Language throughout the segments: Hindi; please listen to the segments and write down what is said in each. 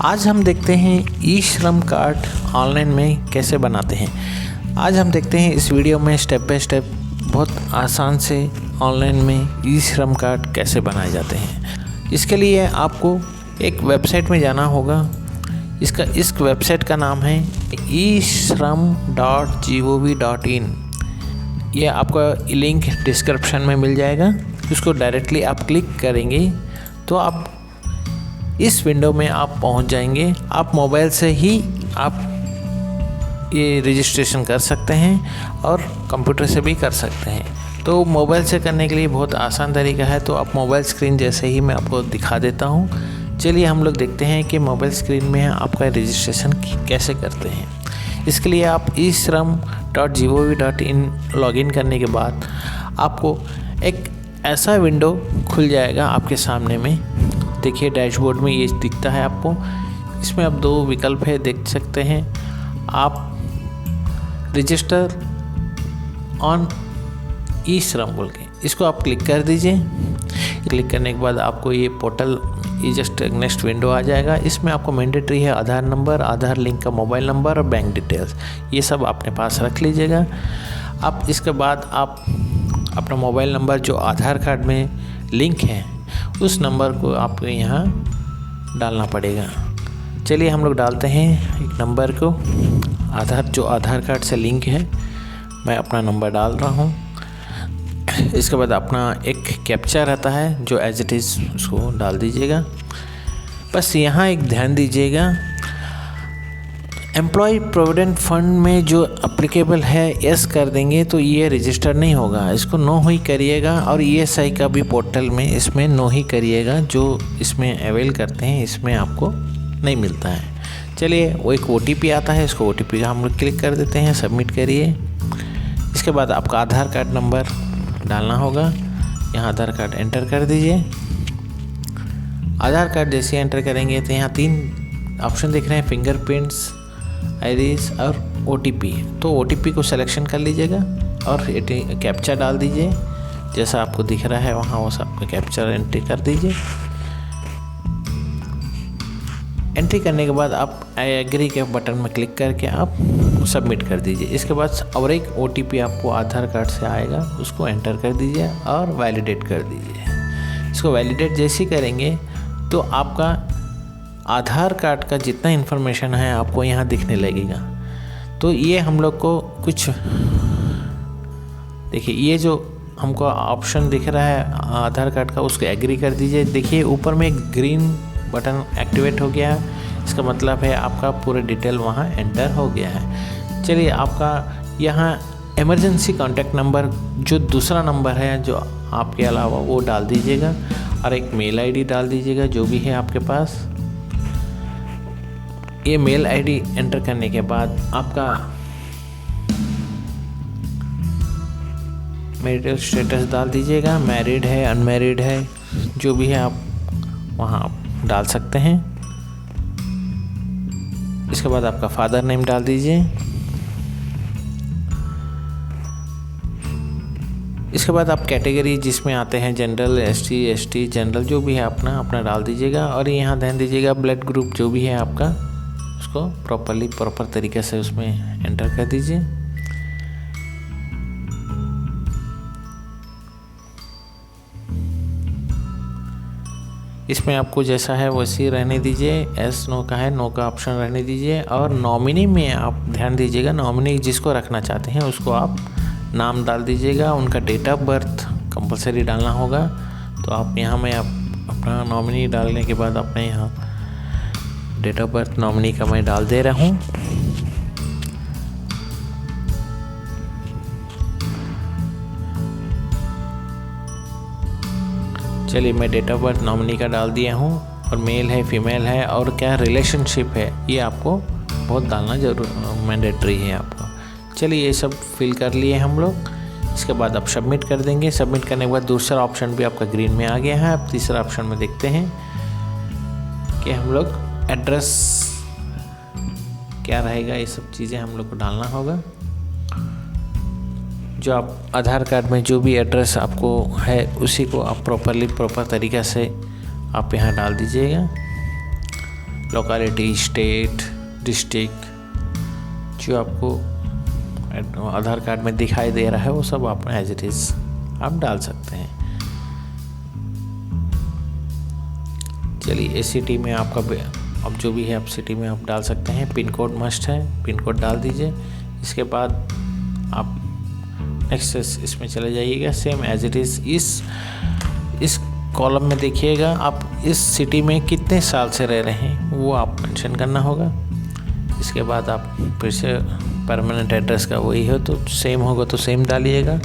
आज हम देखते हैं ई श्रम कार्ड ऑनलाइन में कैसे बनाते हैं। आज हम देखते हैं इस वीडियो में स्टेप बाय स्टेप बहुत आसान से ऑनलाइन में ई श्रम कार्ड कैसे बनाए जाते हैं। इसके लिए आपको एक वेबसाइट में जाना होगा। इस वेबसाइट का नाम है ishram.gov.in। ये आपका लिंक डिस्क्रिप्शन में मिल जाएगा। उसको डायरेक्टली आप क्लिक करेंगे तो आप इस विंडो में आप पहुंच जाएंगे। आप मोबाइल से ही आप ये रजिस्ट्रेशन कर सकते हैं और कंप्यूटर से भी कर सकते हैं। तो मोबाइल से करने के लिए बहुत आसान तरीका है। तो आप मोबाइल स्क्रीन जैसे ही मैं आपको दिखा देता हूं। चलिए हम लोग देखते हैं कि मोबाइल स्क्रीन में आपका रजिस्ट्रेशन कैसे करते हैं। इसके लिए आप ishram.gov.in लॉगिन करने के बाद आपको एक ऐसा विंडो खुल जाएगा आपके सामने में। देखिए डैशबोर्ड में ये दिखता है आपको। इसमें आप दो विकल्प है देख सकते हैं। आप रजिस्टर ऑन ई श्रम बोल के इसको आप क्लिक कर दीजिए। क्लिक करने के बाद आपको ये पोर्टल जस्ट नेक्स्ट विंडो आ जाएगा। इसमें आपको मैंडेटरी है आधार नंबर, आधार लिंक का मोबाइल नंबर और बैंक डिटेल्स, ये सब अपने पास रख लीजिएगा। आप इसके बाद आप अपना मोबाइल नंबर जो आधार कार्ड में लिंक है उस नंबर को आपको यहाँ डालना पड़ेगा। चलिए हम लोग डालते हैं एक नंबर को, जो आधार कार्ड से लिंक है। मैं अपना नंबर डाल रहा हूँ। इसके बाद अपना एक कैप्चा रहता है जो एज इट इज़ उसको डाल दीजिएगा। बस यहाँ एक ध्यान दीजिएगा, एम्प्लॉय प्रोविडेंट फंड में जो अप्लीकेबल है यस कर देंगे तो ये रजिस्टर नहीं होगा। इसको नो ही करिएगा। और ईएसआई का भी पोर्टल में इसमें नो ही करिएगा। जो इसमें अवेल करते हैं इसमें आपको नहीं मिलता है। चलिए वो एक OTP आता है, इसको OTP का हम लोग क्लिक कर देते हैं, सबमिट करिए। इसके बाद आपका आधार कार्ड नंबर डालना होगा। यहाँ आधार कार्ड एंटर कर दीजिए। आधार कार्ड जैसे एंटर करेंगे तो यहाँ 3 ऑप्शन दिख रहे हैं, फिंगरप्रिंट्स, आइरिस और OTP। तो OTP को सिलेक्शन कर लीजिएगा और कैप्चा डाल दीजिए जैसा आपको दिख रहा है वहाँ, वो सब कैप्चा एंट्री कर दीजिए। एंट्री करने के बाद आप आई एग्री के बटन में क्लिक करके आप सबमिट कर दीजिए। इसके बाद और एक OTP आपको आधार कार्ड से आएगा, उसको एंटर कर दीजिए और वैलिडेट कर दीजिए। इसको वैलिडेट जैसे ही करेंगे तो आपका आधार कार्ड का जितना इन्फॉर्मेशन है आपको यहाँ दिखने लगेगा। तो ये हम लोग को कुछ देखिए, ये जो हमको ऑप्शन दिख रहा है आधार कार्ड का, उसको एग्री कर दीजिए। देखिए ऊपर में एक ग्रीन बटन एक्टिवेट हो गया है। इसका मतलब है आपका पूरा डिटेल वहाँ एंटर हो गया है। चलिए आपका यहाँ इमरजेंसी कॉन्टैक्ट नंबर जो दूसरा नंबर है जो आपके अलावा वो डाल दीजिएगा और एक मेल ID डाल दीजिएगा जो भी है आपके पास। ये मेल ID एंटर करने के बाद आपका मैरिटल स्टेटस डाल दीजिएगा, मैरिड है अनमैरिड है जो भी है आप वहाँ आप डाल सकते हैं। इसके बाद आपका फादर नेम डाल दीजिए। इसके बाद आप कैटेगरी जिसमें आते हैं जनरल, SC ST जनरल जो भी है अपना डाल दीजिएगा। और यहाँ ध्यान दीजिएगा ब्लड ग्रुप जो भी है आपका उसको प्रॉपर तरीके से उसमें एंटर कर दीजिए। इसमें आपको जैसा है वैसे ही रहने दीजिए। एस नो का है, नो का ऑप्शन रहने दीजिए। और नॉमिनी में आप ध्यान दीजिएगा, नॉमिनी जिसको रखना चाहते हैं उसको आप नाम डाल दीजिएगा। उनका डेट ऑफ बर्थ कंपलसरी डालना होगा। तो आप यहाँ में आप अपना नॉमिनी डालने के बाद अपने यहाँ डेट ऑफ बर्थ नॉमिनी का मैं डाल दे रहा हूँ। चलिए मैं डेट ऑफ बर्थ नॉमिनी का डाल दिया हूँ। और मेल है फीमेल है और क्या रिलेशनशिप है ये आपको बहुत डालना जरूर मैंडेटरी है आपको। चलिए ये सब फिल कर लिए हम लोग। इसके बाद आप सबमिट कर देंगे। सबमिट करने के बाद दूसरा ऑप्शन भी आपका ग्रीन में आ गया है। अब तीसरा ऑप्शन में देखते हैं कि हम लोग एड्रेस क्या रहेगा, ये सब चीज़ें हम लोग को डालना होगा। जो आप आधार कार्ड में जो भी एड्रेस आपको है उसी को आप प्रॉपर तरीक़े से आप यहाँ डाल दीजिएगा। लोकेलिटी, स्टेट, डिस्ट्रिक्ट जो आपको आधार कार्ड में दिखाई दे रहा है वो सब आप एज इट इज़ आप डाल सकते हैं। चलिए इस सिटी में आपका अब जो भी है आप सिटी में आप डाल सकते हैं। पिन कोड मस्ट है, पिन कोड डाल दीजिए। इसके बाद आप नेक्स्ट इसमें चले जाइएगा, सेम एज इट इज़। इस कॉलम में देखिएगा आप इस सिटी में कितने साल से रह रहे हैं वो आप मेंशन करना होगा। इसके बाद आप फिर से परमानेंट एड्रेस का वही हो तो सेम होगा तो सेम डालिएगा।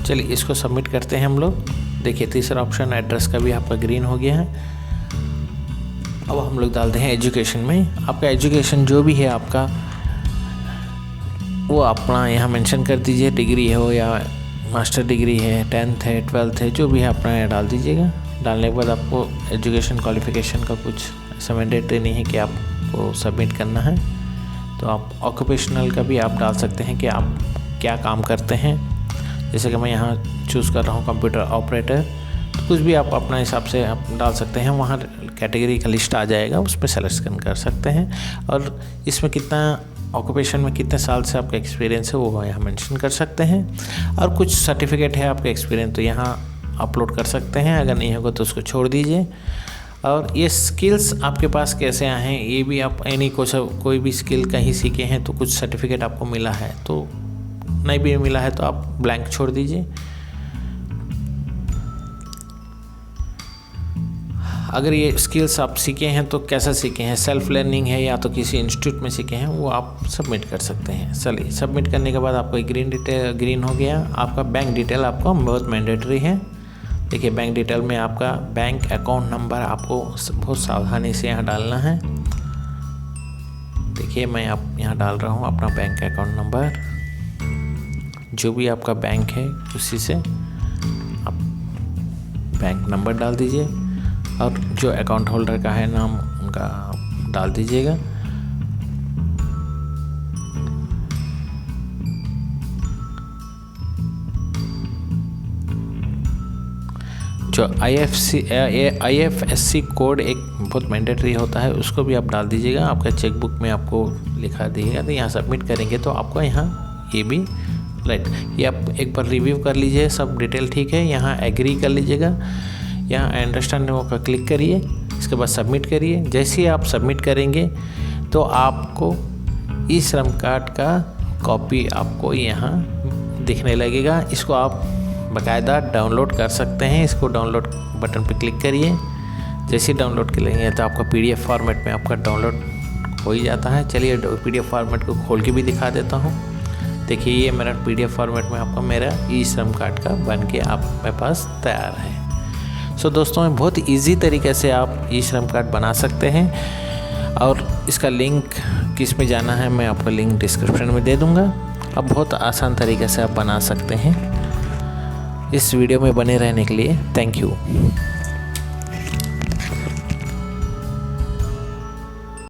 चलिए इसको सबमिट करते हैं हम लोग। देखिए तीसरा ऑप्शन एड्रेस का भी आपका ग्रीन हो गया है। अब हम लोग डालते हैं एजुकेशन में। आपका एजुकेशन जो भी है आपका वो अपना यहाँ मेंशन कर दीजिए। डिग्री हो या मास्टर डिग्री है, 10th है, 12th है, जो भी है अपना यहाँ डाल दीजिएगा। डालने के बाद आपको एजुकेशन क्वालिफ़िकेशन का कुछ ऐसा मैंडेटरी नहीं है कि आपको सबमिट करना है। तो आप ऑक्यूपेशनल का भी आप डाल सकते हैं कि आप क्या काम करते हैं। जैसे कि मैं यहाँ चूज़ कर रहा हूँ कंप्यूटर ऑपरेटर, तो कुछ भी आप अपना हिसाब से आप डाल सकते हैं। वहाँ कैटेगरी का लिस्ट आ जाएगा, उस पर सेलेक्शन कर सकते हैं। और इसमें कितना ऑक्यूपेशन में कितने साल से आपका एक्सपीरियंस है वो यहाँ मेंशन कर सकते हैं। और कुछ सर्टिफिकेट है आपका एक्सपीरियंस तो यहाँ अपलोड कर सकते हैं। अगर नहीं होगा तो उसको छोड़ दीजिए। और ये स्किल्स आपके पास कैसे आए हैं ये भी आप यानी कोई भी स्किल कहीं सीखे हैं तो कुछ सर्टिफिकेट आपको मिला है, तो नहीं भी मिला है तो आप ब्लैंक छोड़ दीजिए। अगर ये स्किल्स आप सीखे हैं तो कैसा सीखे हैं, सेल्फ लर्निंग है या तो किसी इंस्टीट्यूट में सीखे हैं, वो आप सबमिट कर सकते हैं। चलिए सबमिट करने के बाद आपको ग्रीन हो गया। आपका बैंक डिटेल आपको बहुत मैंडेटरी है। देखिए बैंक डिटेल में आपका बैंक अकाउंट नंबर आपको बहुत सावधानी से यहाँ डालना है। देखिए मैं आप यहाँ डाल रहा हूँ अपना बैंक अकाउंट नंबर। जो भी आपका बैंक है उसी से आप बैंक नंबर डाल दीजिए और जो अकाउंट होल्डर का है नाम उनका डाल दीजिएगा। जो IFSC कोड एक बहुत मैंडेटरी होता है उसको भी आप डाल दीजिएगा। आपका चेकबुक में आपको लिखा दिएगा तो यहाँ सबमिट करेंगे तो आपको यहाँ ये भी राइट ये आप एक बार रिव्यू कर लीजिए, सब डिटेल ठीक है। यहाँ एग्री कर लीजिएगा, यहाँ आई अंडरस्टैंड का क्लिक करिए। इसके बाद सबमिट करिए। जैसे ही आप सबमिट करेंगे तो आपको ई श्रम कार्ड का कॉपी आपको यहाँ दिखने लगेगा। इसको आप बाकायदा डाउनलोड कर सकते हैं। इसको डाउनलोड बटन पर क्लिक करिए। जैसे ही डाउनलोड कर लेंगे तो आपका PDF फॉर्मेट में आपका डाउनलोड हो ही जाता है। चलिए PDF फॉर्मेट को खोल के भी दिखा देता हूँ। देखिए ये मेरा PDF फॉर्मेट में आपका मेरा ई श्रम कार्ड का बन के आप मेरे पास तैयार है। सो दोस्तों बहुत इजी तरीके से आप ई श्रम कार्ड बना सकते हैं और इसका लिंक किस में जाना है मैं आपको लिंक डिस्क्रिप्शन में दे दूँगा। अब बहुत आसान तरीके से आप बना सकते हैं। इस वीडियो में बने रहने के लिए थैंक यू।